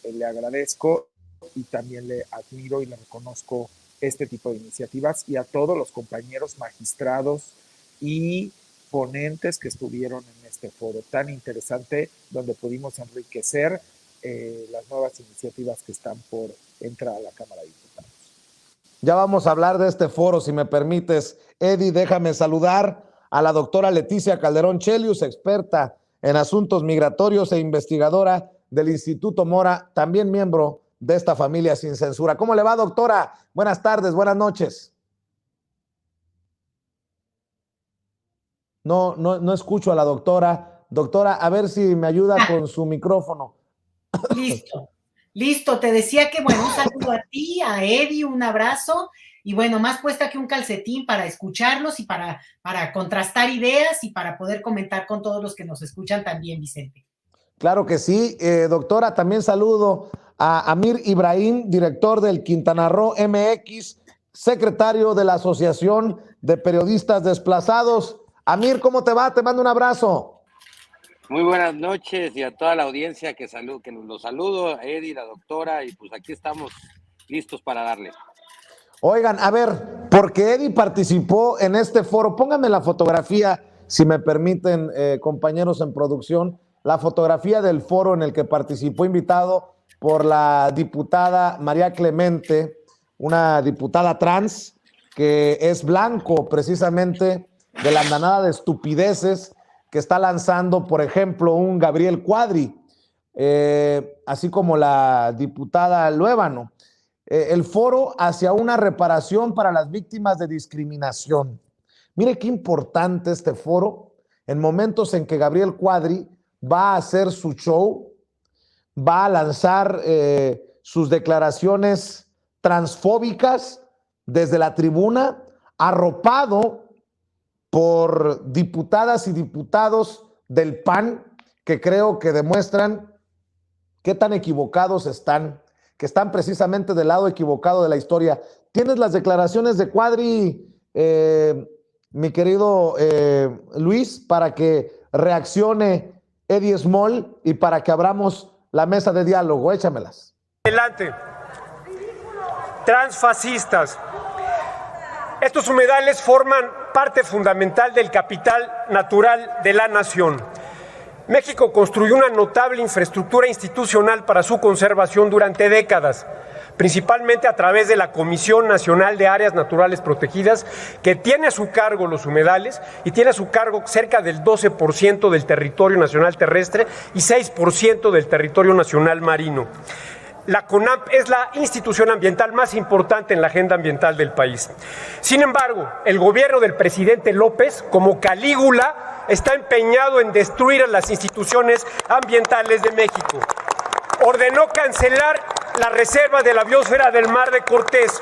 le agradezco y también le admiro y le reconozco este tipo de iniciativas y a todos los compañeros magistrados y ponentes que estuvieron en este foro tan interesante donde pudimos enriquecer las nuevas iniciativas que están por entrar a la Cámara de Diputados. Ya vamos a hablar de este foro, si me permites. Eddie, déjame saludar a la doctora Leticia Calderón Chelius, experta en asuntos migratorios e investigadora del Instituto Mora, también miembro de esta familia sin censura. ¿Cómo le va, doctora? Buenas tardes, buenas noches. No escucho a la doctora. Doctora, a ver si me ayuda con su micrófono. Listo. Te decía que, bueno, un saludo a ti, a Eddie, un abrazo. Y bueno, más puesta que un calcetín para escucharlos y para contrastar ideas y para poder comentar con todos los que nos escuchan también, Vicente. Claro que sí. Doctora, también saludo a Amir Ibrahim, director del Quintana Roo MX, secretario de la Asociación de Periodistas Desplazados. Amir, ¿cómo te va? Te mando un abrazo. Muy buenas noches y a toda la audiencia que los saludo, a Eddie, la doctora, y pues aquí estamos listos para darle. Oigan, a ver, porque Eddie participó en este foro, pónganme la fotografía, si me permiten, compañeros en producción, la fotografía del foro en el que participó, invitado por la diputada María Clemente, una diputada trans que es blanco precisamente de la andanada de estupideces que está lanzando, por ejemplo, un Gabriel Cuadri, así como la diputada Luébano. El foro hacia una reparación para las víctimas de discriminación. Mire qué importante este foro en momentos en que Gabriel Cuadri va a hacer su show, va a lanzar sus declaraciones transfóbicas desde la tribuna, arropado por diputadas y diputados del PAN que creo que demuestran qué tan equivocados están, que están precisamente del lado equivocado de la historia. ¿Tienes las declaraciones de Cuadri, mi querido Luis, para que reaccione Eddie Small y para que abramos la mesa de diálogo? Échamelas. Adelante. Transfascistas. Estos humedales forman parte fundamental del capital natural de la nación. México construyó una notable infraestructura institucional para su conservación durante décadas, principalmente a través de la Comisión Nacional de Áreas Naturales Protegidas, que tiene a su cargo los humedales y tiene a su cargo cerca del 12% del territorio nacional terrestre y 6% del territorio nacional marino. La CONAMP es la institución ambiental más importante en la agenda ambiental del país. Sin embargo, el gobierno del presidente López, como Calígula, está empeñado en destruir a las instituciones ambientales de México. Ordenó cancelar la reserva de la biosfera del Mar de Cortés.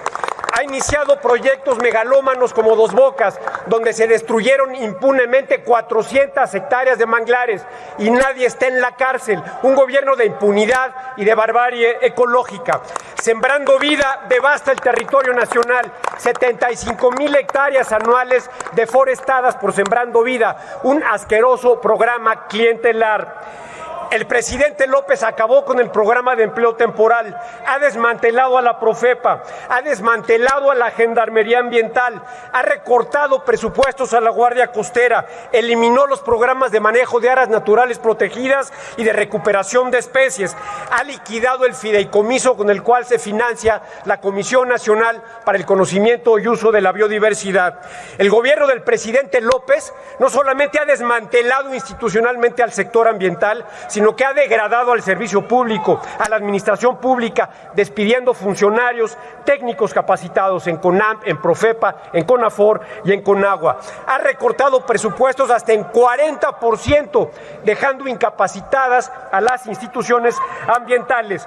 Ha iniciado proyectos megalómanos como Dos Bocas, donde se destruyeron impunemente 400 hectáreas de manglares y nadie está en la cárcel. Un gobierno de impunidad y de barbarie ecológica. Sembrando Vida devasta el territorio nacional. 75,000 hectáreas anuales deforestadas por Sembrando Vida. Un asqueroso programa clientelar. El presidente López acabó con el programa de empleo temporal, ha desmantelado a la Profepa, ha desmantelado a la Gendarmería Ambiental, ha recortado presupuestos a la Guardia Costera, eliminó los programas de manejo de áreas naturales protegidas y de recuperación de especies, ha liquidado el fideicomiso con el cual se financia la Comisión Nacional para el Conocimiento y Uso de la Biodiversidad. El gobierno del presidente López no solamente ha desmantelado institucionalmente al sector ambiental, sino que ha degradado al servicio público, a la administración pública, despidiendo funcionarios técnicos capacitados en CONAMP, en Profepa, en CONAFOR y en CONAGUA. Ha recortado presupuestos hasta en 40%, dejando incapacitadas a las instituciones ambientales.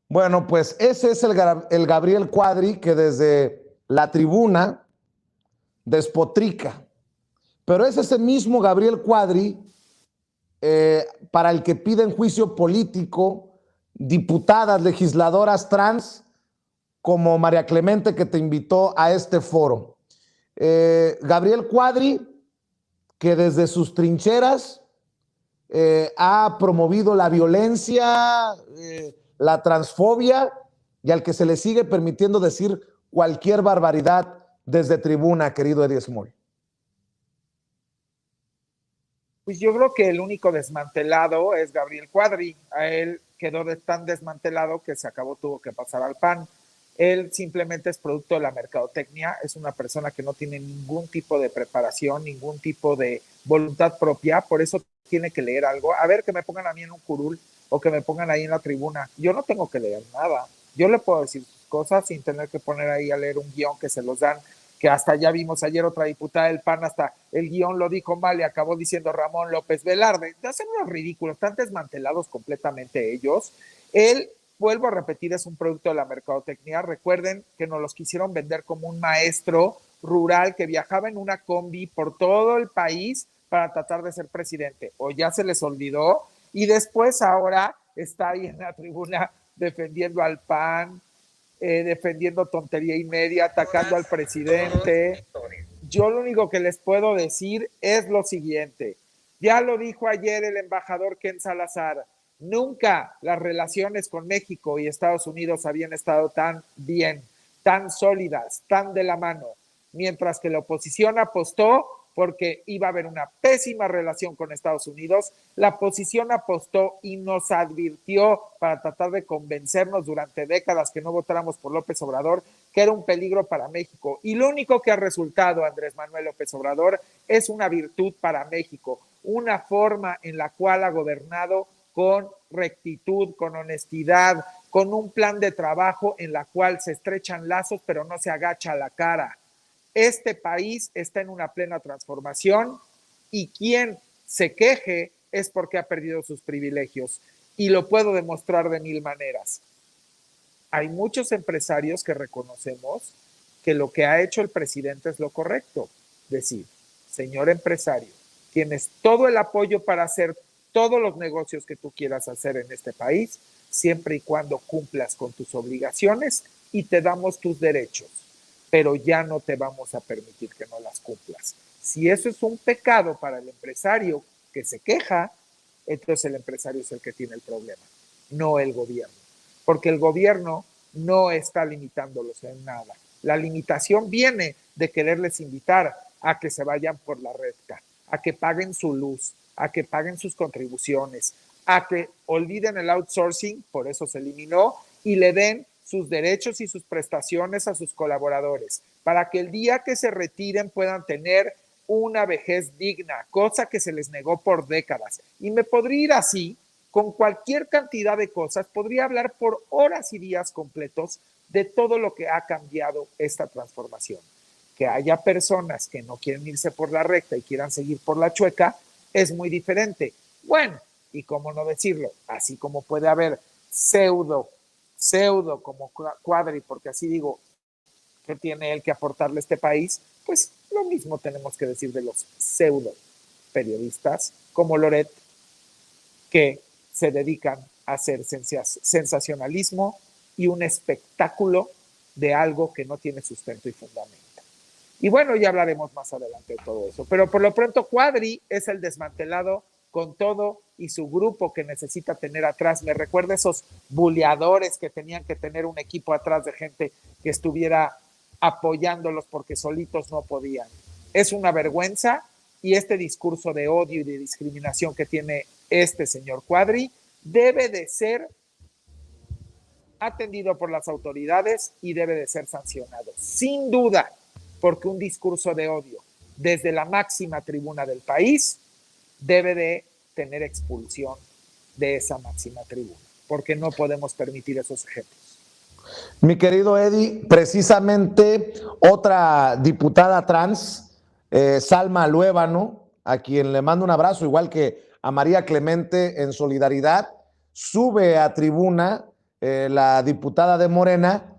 Bueno, pues ese es el Gabriel Cuadri que desde la tribuna despotrica. Pero es ese mismo Gabriel Cuadri para el que piden juicio político diputadas, legisladoras trans como María Clemente, que te invitó a este foro. Gabriel Cuadri, que desde sus trincheras ha promovido la violencia, la transfobia, y al que se le sigue permitiendo decir cualquier barbaridad desde tribuna, querido Eddie Small. Pues yo creo que el único desmantelado es Gabriel Cuadri. A él quedó tan desmantelado que se acabó, tuvo que pasar al PAN. Él simplemente es producto de la mercadotecnia, es una persona que no tiene ningún tipo de preparación, ningún tipo de voluntad propia, por eso tiene que leer algo. A ver, que me pongan a mí en un curul o que me pongan ahí en la tribuna. Yo no tengo que leer nada. Yo le puedo decir cosas sin tener que poner ahí a leer un guión que se los dan, que hasta ya vimos ayer otra diputada del PAN, hasta el guión lo dijo mal y acabó diciendo Ramón López Velarde. De hacer unos ridículos, están desmantelados completamente ellos. Él, vuelvo a repetir, es un producto de la mercadotecnia. Recuerden que nos los quisieron vender como un maestro rural que viajaba en una combi por todo el país para tratar de ser presidente. O ya se les olvidó y después ahora está ahí en la tribuna defendiendo al PAN, defendiendo tontería y media, atacando al presidente. Yo lo único que les puedo decir es lo siguiente. Ya lo dijo ayer el embajador Ken Salazar. Nunca las relaciones con México y Estados Unidos habían estado tan bien, tan sólidas, tan de la mano, mientras que la oposición apostó porque iba a haber una pésima relación con Estados Unidos. La oposición apostó y nos advirtió para tratar de convencernos durante décadas que no votáramos por López Obrador, que era un peligro para México. Y lo único que ha resultado, Andrés Manuel López Obrador, es una virtud para México, una forma en la cual ha gobernado con rectitud, con honestidad, con un plan de trabajo en la cual se estrechan lazos, pero no se agacha la cara. Este país está en una plena transformación y quien se queje es porque ha perdido sus privilegios y lo puedo demostrar de mil maneras. Hay muchos empresarios que reconocemos que lo que ha hecho el presidente es lo correcto. Decir, señor empresario, tienes todo el apoyo para hacer todos los negocios que tú quieras hacer en este país, siempre y cuando cumplas con tus obligaciones y te damos tus derechos, pero ya no te vamos a permitir que no las cumplas. Si eso es un pecado para el empresario que se queja, entonces el empresario es el que tiene el problema, no el gobierno, porque el gobierno no está limitándolos en nada. La limitación viene de quererles invitar a que se vayan por la recta, a que paguen su luz, a que paguen sus contribuciones, a que olviden el outsourcing, por eso se eliminó, y le den sus derechos y sus prestaciones a sus colaboradores, para que el día que se retiren puedan tener una vejez digna, cosa que se les negó por décadas. Y me podría ir así, con cualquier cantidad de cosas, podría hablar por horas y días completos de todo lo que ha cambiado esta transformación. Que haya personas que no quieren irse por la recta y quieran seguir por la chueca, es muy diferente. Bueno, y cómo no decirlo, así como puede haber pseudo como Cuadri, porque así digo, ¿qué tiene él que aportarle a este país? Pues lo mismo tenemos que decir de los pseudo periodistas como Loret, que se dedican a hacer sensacionalismo y un espectáculo de algo que no tiene sustento y fundamento. Y bueno, ya hablaremos más adelante de todo eso, pero por lo pronto Cuadri es el desmantelado con todo y su grupo que necesita tener atrás. Me recuerda esos buleadores que tenían que tener un equipo atrás de gente que estuviera apoyándolos porque solitos no podían. Es una vergüenza y este discurso de odio y de discriminación que tiene este señor Cuadri debe de ser atendido por las autoridades y debe de ser sancionado, sin duda, porque un discurso de odio desde la máxima tribuna del país debe de tener expulsión de esa máxima tribuna, porque no podemos permitir esos ejemplos. Mi querido Eddie, precisamente otra diputada trans, Salma Luébano, a quien le mando un abrazo, igual que a María Clemente en solidaridad, sube a tribuna la diputada de Morena,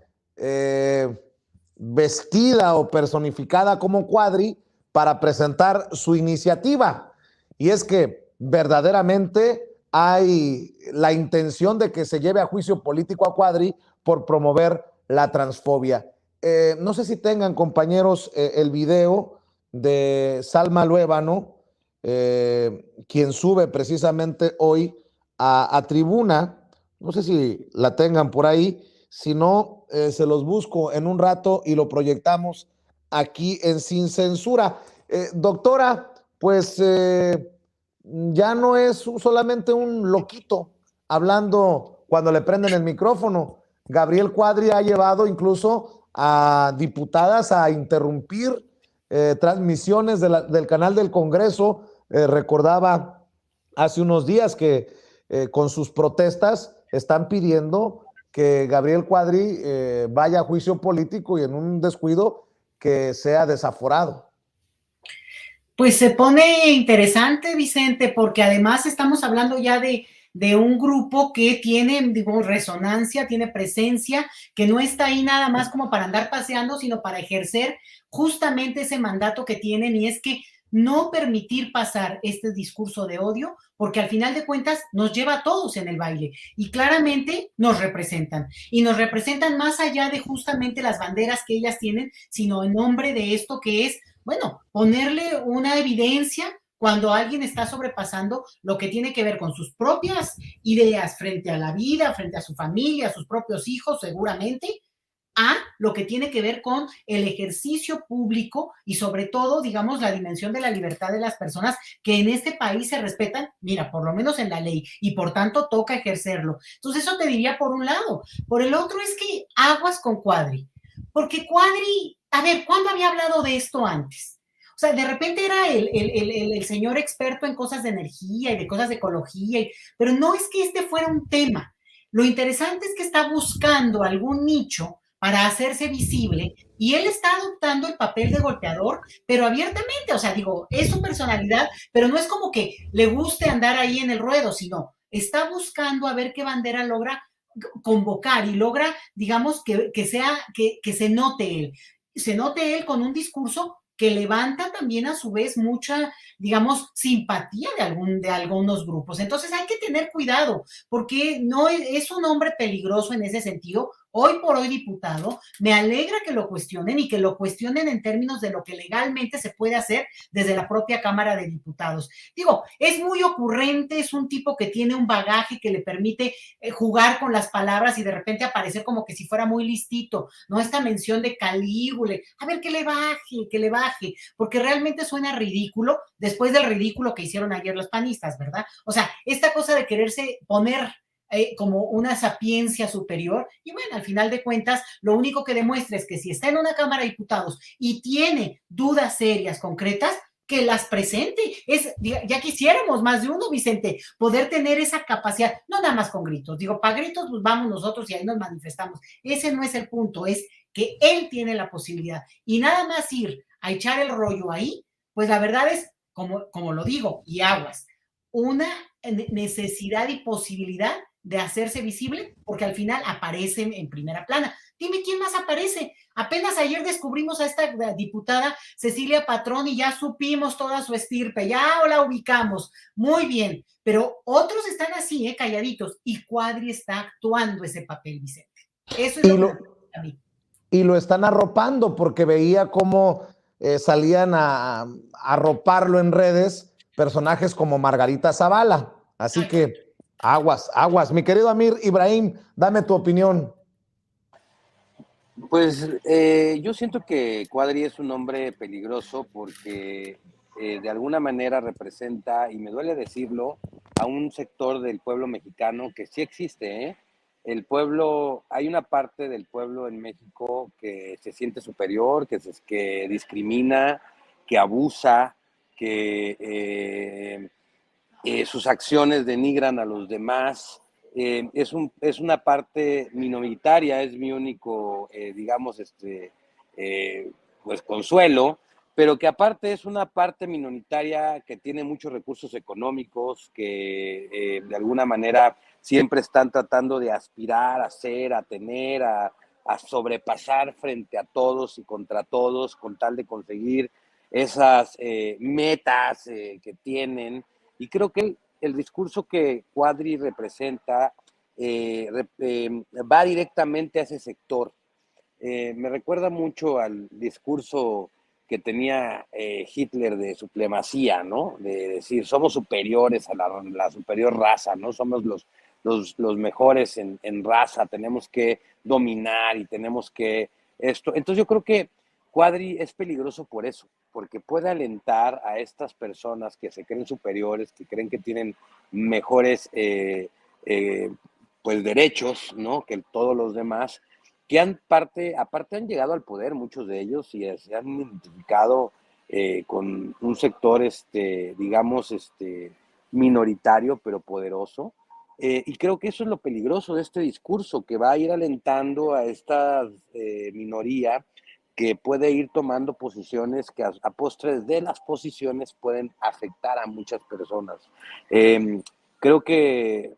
vestida o personificada como Cuadri, para presentar su iniciativa. Y es que verdaderamente hay la intención de que se lleve a juicio político a Cuadri por promover la transfobia. No sé si tengan, compañeros, el video de Salma Luébano, quien sube precisamente hoy a tribuna. No sé si la tengan por ahí, si no, se los busco en un rato y lo proyectamos aquí en Sin Censura. Doctora, pues ya no es solamente un loquito hablando cuando le prenden el micrófono. Gabriel Cuadri ha llevado incluso a diputadas a interrumpir transmisiones del canal del Congreso. Recordaba hace unos días que con sus protestas están pidiendo que Gabriel Cuadri vaya a juicio político y en un descuido que sea desaforado. Pues se pone interesante, Vicente, porque además estamos hablando ya de un grupo que tiene, digo, resonancia, tiene presencia, que no está ahí nada más como para andar paseando, sino para ejercer justamente ese mandato que tienen, y es que no permitir pasar este discurso de odio, porque al final de cuentas nos lleva a todos en el baile y claramente nos representan. Y nos representan más allá de justamente las banderas que ellas tienen, sino en nombre de esto que es, bueno, ponerle una evidencia cuando alguien está sobrepasando lo que tiene que ver con sus propias ideas frente a la vida, frente a su familia, a sus propios hijos, seguramente, a lo que tiene que ver con el ejercicio público y sobre todo, digamos, la dimensión de la libertad de las personas que en este país se respetan, mira, por lo menos en la ley, y por tanto toca ejercerlo. Entonces eso te diría por un lado. Por el otro es que aguas con Cuadri, porque Cuadri, a ver, ¿cuándo había hablado de esto antes? O sea, de repente era el señor experto en cosas de energía y de cosas de ecología, pero no es que este fuera un tema. Lo interesante es que está buscando algún nicho para hacerse visible y él está adoptando el papel de golpeador, pero abiertamente, o sea, digo, es su personalidad, pero no es como que le guste andar ahí en el ruedo, sino está buscando a ver qué bandera logra convocar y logra, digamos, que se note él con un discurso que levanta también a su vez mucha, digamos, simpatía de algunos grupos. Entonces hay que tener cuidado, porque no es un hombre peligroso en ese sentido. Hoy por hoy diputado, me alegra que lo cuestionen y que lo cuestionen en términos de lo que legalmente se puede hacer desde la propia Cámara de Diputados. Digo, es muy ocurrente, es un tipo que tiene un bagaje que le permite jugar con las palabras y de repente aparecer como que si fuera muy listito, ¿no? Esta mención de Calígula, a ver, que le baje, porque realmente suena ridículo después del ridículo que hicieron ayer los panistas, ¿verdad? O sea, esta cosa de quererse poner como una sapiencia superior, y bueno, al final de cuentas, lo único que demuestra es que si está en una Cámara de Diputados y tiene dudas serias, concretas, que las presente. Ya quisiéramos más de uno, Vicente, poder tener esa capacidad, no nada más con gritos. Digo, para gritos, pues vamos nosotros y ahí nos manifestamos. Ese no es el punto, es que él tiene la posibilidad. Y nada más ir a echar el rollo ahí, pues la verdad es, como lo digo, y aguas, una necesidad y posibilidad de hacerse visible, porque al final aparecen en primera plana. Dime quién más aparece. Apenas ayer descubrimos a esta diputada Cecilia Patrón y ya supimos toda su estirpe, ya la ubicamos. Muy bien, pero otros están así, calladitos, y Cuadri está actuando ese papel, Vicente. Eso es lo que me preocupa a mí. Y lo están arropando porque veía cómo salían a arroparlo en redes personajes como Margarita Zavala. Así que aguas, aguas. Mi querido Amir Ibrahim, dame tu opinión. Pues yo siento que Cuadri es un hombre peligroso porque de alguna manera representa, y me duele decirlo, a un sector del pueblo mexicano que sí existe, ¿eh? El pueblo, hay una parte del pueblo en México que se siente superior, que discrimina, que abusa, que sus acciones denigran a los demás. Es una parte minoritaria, es mi único, digamos, pues consuelo, pero que aparte es una parte minoritaria que tiene muchos recursos económicos, que de alguna manera siempre están tratando de aspirar a ser, a tener, a sobrepasar frente a todos y contra todos con tal de conseguir esas metas que tienen. Y creo que el discurso que Cuadri representa va directamente a ese sector. Me recuerda mucho al discurso que tenía Hitler de supremacía, ¿no? De decir, somos superiores a la superior raza, ¿no? Somos los mejores en raza, tenemos que dominar y tenemos que esto. Entonces yo creo que Cuadri es peligroso por eso, porque puede alentar a estas personas que se creen superiores, que creen que tienen mejores pues derechos, ¿no? Que todos los demás, que aparte han llegado al poder muchos de ellos y se han identificado con un sector, digamos, minoritario pero poderoso. Y creo que eso es lo peligroso de este discurso, que va a ir alentando a esta minoría que puede ir tomando posiciones que a postres de las posiciones pueden afectar a muchas personas. Creo que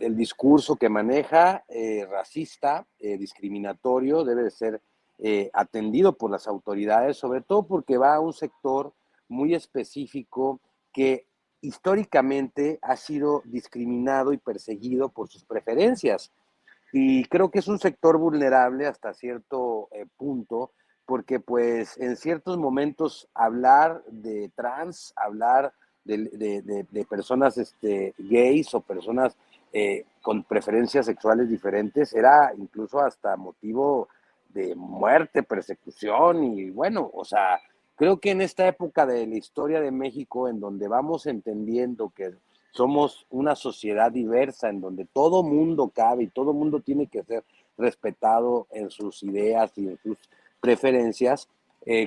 el discurso que maneja, racista, discriminatorio, debe de ser atendido por las autoridades, sobre todo porque va a un sector muy específico que históricamente ha sido discriminado y perseguido por sus preferencias. Y creo que es un sector vulnerable hasta cierto punto, porque pues en ciertos momentos hablar de trans, hablar de personas gays o personas con preferencias sexuales diferentes era incluso hasta motivo de muerte, persecución y bueno, o sea, creo que en esta época de la historia de México, en donde vamos entendiendo que somos una sociedad diversa, en donde todo mundo cabe y todo mundo tiene que ser respetado en sus ideas y en sus preferencias,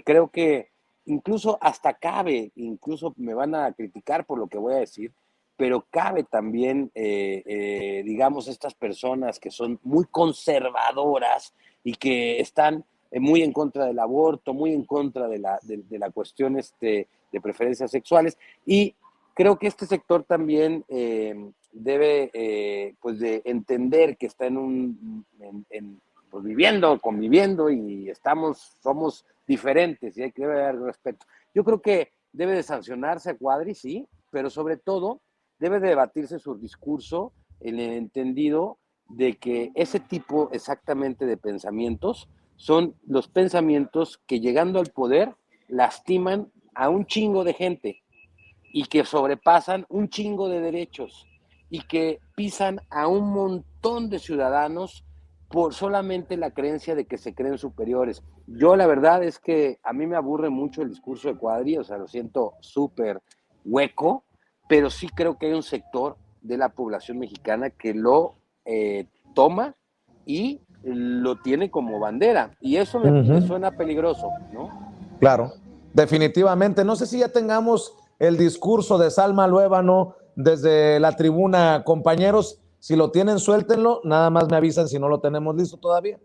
creo que incluso hasta cabe, incluso me van a criticar por lo que voy a decir, pero cabe también, digamos, estas personas que son muy conservadoras y que están muy en contra del aborto, muy en contra de la cuestión de preferencias sexuales. Y creo que este sector también debe pues de entender que está pues viviendo, conviviendo y somos diferentes y hay que haber respeto. Yo creo que debe de sancionarse a Cuadri, sí, pero sobre todo debe de debatirse su discurso en el entendido de que ese tipo exactamente de pensamientos son los pensamientos que llegando al poder lastiman a un chingo de gente y que sobrepasan un chingo de derechos y que pisan a un montón de ciudadanos por solamente la creencia de que se creen superiores. Yo la verdad es que a mí me aburre mucho el discurso de Cuadri, o sea, lo siento súper hueco, pero sí creo que hay un sector de la población mexicana que lo toma y lo tiene como bandera, y eso me suena peligroso, ¿no? Claro, definitivamente. No sé si ya tengamos el discurso de Salma Luébano desde la tribuna, compañeros. Si lo tienen, suéltenlo. Nada más me avisan si no lo tenemos listo todavía.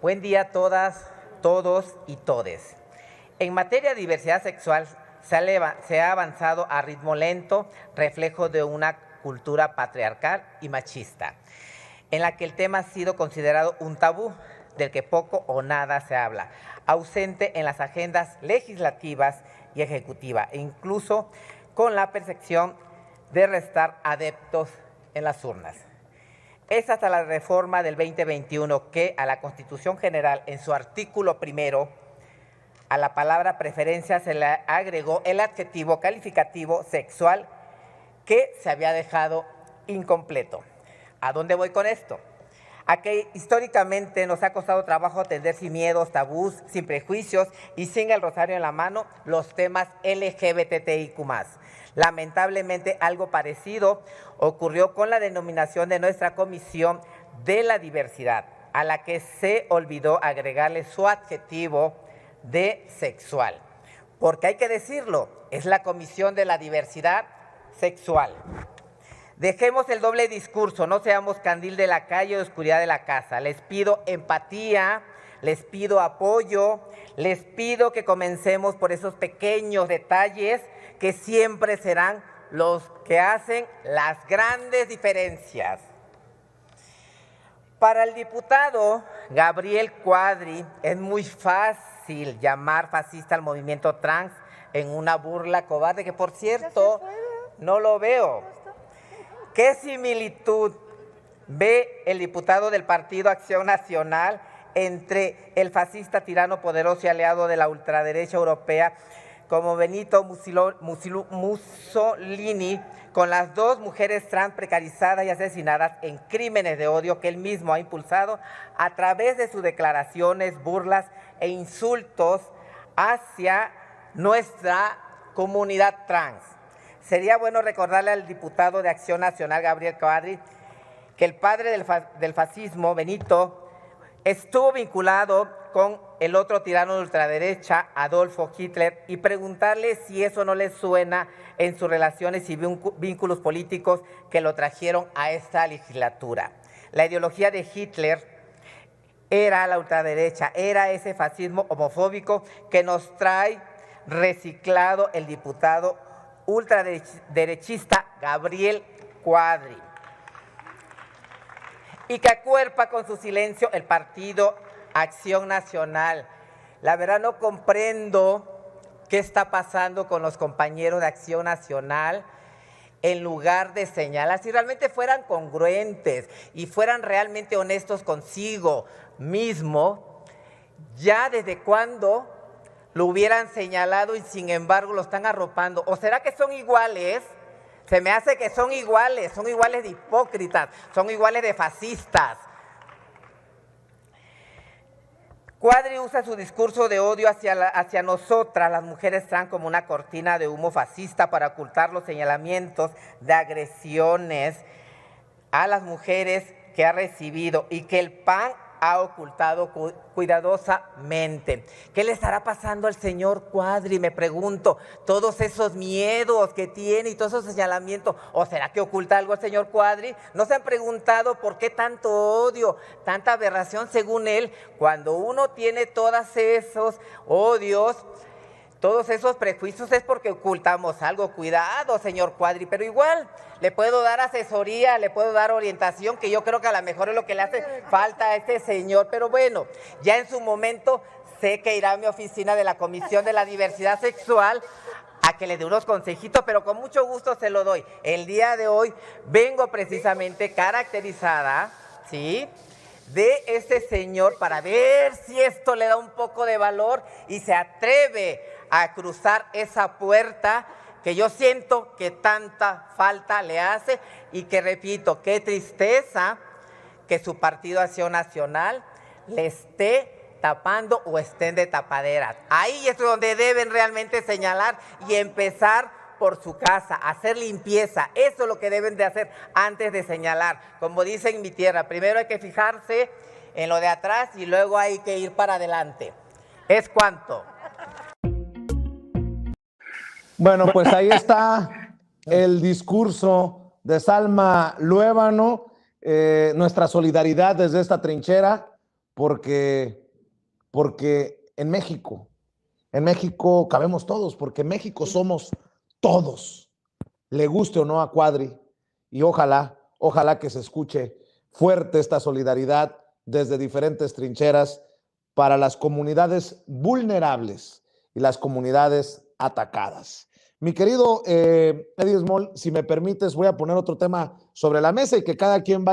Buen día a todas, todos y todes. En materia de diversidad sexual se ha avanzado a ritmo lento, reflejo de una cultura patriarcal y machista, en la que el tema ha sido considerado un tabú, del que poco o nada se habla, ausente en las agendas legislativas y ejecutivas, e incluso con la percepción de restar adeptos en las urnas. Es hasta la reforma del 2021 que a la Constitución General, en su artículo primero, a la palabra preferencia se le agregó el adjetivo calificativo sexual que se había dejado incompleto. ¿A dónde voy con esto? A que históricamente nos ha costado trabajo atender sin miedos, tabús, sin prejuicios y sin el rosario en la mano los temas LGBTIQ+. Lamentablemente algo parecido ocurrió con la denominación de nuestra Comisión de la Diversidad, a la que se olvidó agregarle su adjetivo de sexual. Porque hay que decirlo, es la Comisión de la Diversidad Sexual. Dejemos el doble discurso, no seamos candil de la calle o oscuridad de la casa. Les pido empatía, les pido apoyo, les pido que comencemos por esos pequeños detalles que siempre serán los que hacen las grandes diferencias. Para el diputado Gabriel Cuadri es muy fácil llamar fascista al movimiento trans en una burla cobarde, que por cierto no lo veo. ¿Qué similitud ve el diputado del Partido Acción Nacional entre el fascista tirano poderoso y aliado de la ultraderecha europea como Benito Mussolini, con las 2 mujeres trans precarizadas y asesinadas en crímenes de odio que él mismo ha impulsado a través de sus declaraciones, burlas e insultos hacia nuestra comunidad trans. Sería bueno recordarle al diputado de Acción Nacional, Gabriel Cuadri, que el padre del fascismo, Benito, estuvo vinculado con el otro tirano de ultraderecha, Adolfo Hitler, y preguntarle si eso no le suena en sus relaciones y vínculos políticos que lo trajeron a esta legislatura. La ideología de Hitler era la ultraderecha, era ese fascismo homofóbico que nos trae reciclado el diputado ultraderechista Gabriel Cuadri, y que acuerpa con su silencio el partido Acción Nacional. La verdad no comprendo qué está pasando con los compañeros de Acción Nacional. En lugar de señalar, si realmente fueran congruentes y fueran realmente honestos consigo mismo, ya desde cuándo lo hubieran señalado y sin embargo lo están arropando. ¿O será que son iguales? Se me hace que son iguales de hipócritas, son iguales de fascistas. Cuadri usa su discurso de odio hacia nosotras, las mujeres trans, como una cortina de humo fascista para ocultar los señalamientos de agresiones a las mujeres que ha recibido y que el PAN ha ocultado cuidadosamente. ¿Qué le estará pasando al señor Cuadri? Me pregunto, todos esos miedos que tiene y todos esos señalamientos, ¿o será que oculta algo el señor Cuadri? ¿No se han preguntado por qué tanto odio, tanta aberración según él? Cuando uno tiene todos esos odios, todos esos prejuicios, es porque ocultamos algo. Cuidado, señor Cuadri, pero igual le puedo dar asesoría, le puedo dar orientación, que yo creo que a lo mejor es lo que le hace falta a este señor. Pero bueno, ya en su momento sé que irá a mi oficina de la Comisión de la Diversidad Sexual a que le dé unos consejitos, pero con mucho gusto se lo doy. El día de hoy vengo precisamente caracterizada, ¿sí?, de este señor para ver si esto le da un poco de valor y se atreve a cruzar esa puerta que yo siento que tanta falta le hace, y que, repito, qué tristeza que su partido Acción Nacional le esté tapando o estén de tapadera. Ahí es donde deben realmente señalar y empezar por su casa, hacer limpieza. Eso es lo que deben de hacer antes de señalar. Como dicen en mi tierra, primero hay que fijarse en lo de atrás y luego hay que ir para adelante. ¿Es cuanto? Bueno, pues ahí está el discurso de Salma Luébano, nuestra solidaridad desde esta trinchera, porque en México cabemos todos, porque en México somos todos, le guste o no a Cuadri, y ojalá que se escuche fuerte esta solidaridad desde diferentes trincheras para las comunidades vulnerables y las comunidades atacadas. Mi querido Eddie Small, si me permites, voy a poner otro tema sobre la mesa y que cada quien vaya